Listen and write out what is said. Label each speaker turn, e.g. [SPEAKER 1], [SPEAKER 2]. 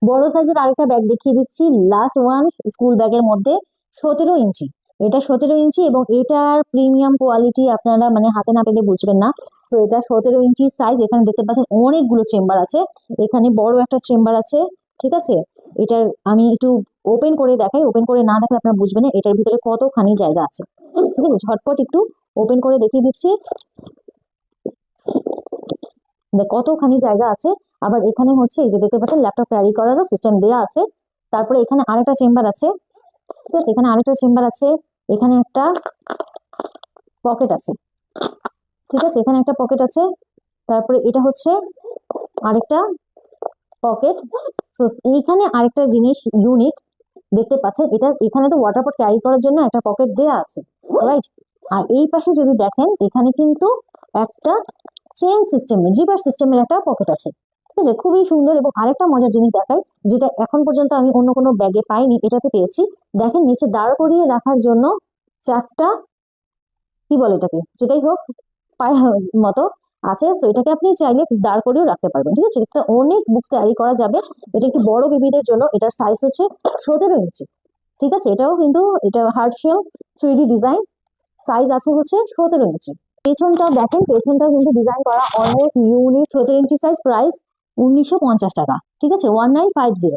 [SPEAKER 1] বড় সাইজের আরেকটা ব্যাগ দেখিয়ে দিচ্ছি, লাস্ট ওয়ান স্কুল ব্যাগের মধ্যে 17 ইঞ্চি। এটা 17 ইঞ্চি এবং এটার প্রিমিয়াম কোয়ালিটি আপনারা মানে হাতে না পেলে বুঝবেন না। তো এটা 17 ইঞ্চি সাইজ। এখানে দেখতে পাচ্ছেন অনেকগুলো চেম্বার আছে, এখানে বড় একটা চেম্বার আছে। ঠিক আছে, এটার আমি একটু ওপেন করে দেখাই, ওপেন করে না দেখলে আপনারা বুঝবেন না এটার ভিতরে কতখানি জায়গা আছে। ঠিক আছে, ঝটপট একটু ওপেন করে দেখিয়ে দিচ্ছি কতখানি জায়গা আছে। আবার এখানে হচ্ছে এই যে দেখতে পাচ্ছেন ল্যাপটপ ক্যারি করারও সিস্টেম দেওয়া আছে। তারপরে এখানে আরেকটা চেম্বার আছে। ঠিক আছে, এখানে আরেকটা চেম্বার আছে, এখানে একটা পকেট আছে। ঠিক আছে, এখানে একটা পকেট আছে। তারপরে এটা হচ্ছে আরেকটা পকেট। সো এইখানে আরেকটা জিনিস ইউনিক দেখতে পাচ্ছেন, এটা এখানে তো ওয়াটার পট ক্যারি করার জন্য একটা পকেট দেয়া আছে, রাইট। আর এই পাশে যদি দেখেন এখানে কিন্তু একটা চেইন সিস্টেম জিপার সিস্টেমের একটা পকেট আছে। ঠিক আছে, খুবই সুন্দর। এবং আরেকটা মজার জিনিস দেখাই, যেটা এখন পর্যন্ত আমি অন্য কোনো ব্যাগে পাইনি, এটাতে পেয়েছি। দেখেন নিচে দাঁড় করিয়ে রাখার জন্য চারটা, কি বলে এটাকে, যেটাই হোক, পায়ের মতো আছে। তো এটাকে আপনি চাইলে দাঁড় করেও রাখতে পারবেন। ঠিক আছে, এটা অনেক বুকস ক্যারি করা যাবে। এটা একটু বড় বেবিদের জন্য। এটার সাইজ হচ্ছে 17 ইঞ্চি। ঠিক আছে, এটাও কিন্তু এটা hard shell 3D design, size আছে হচ্ছে 17 ইঞ্চি। পেছনটাও দেখেন, পেছনটাও কিন্তু ডিজাইন করা অনেক ইউনিক। 17 ইঞ্চি সাইজ, প্রাইস 1950 টাকা। ঠিক আছে, 1950।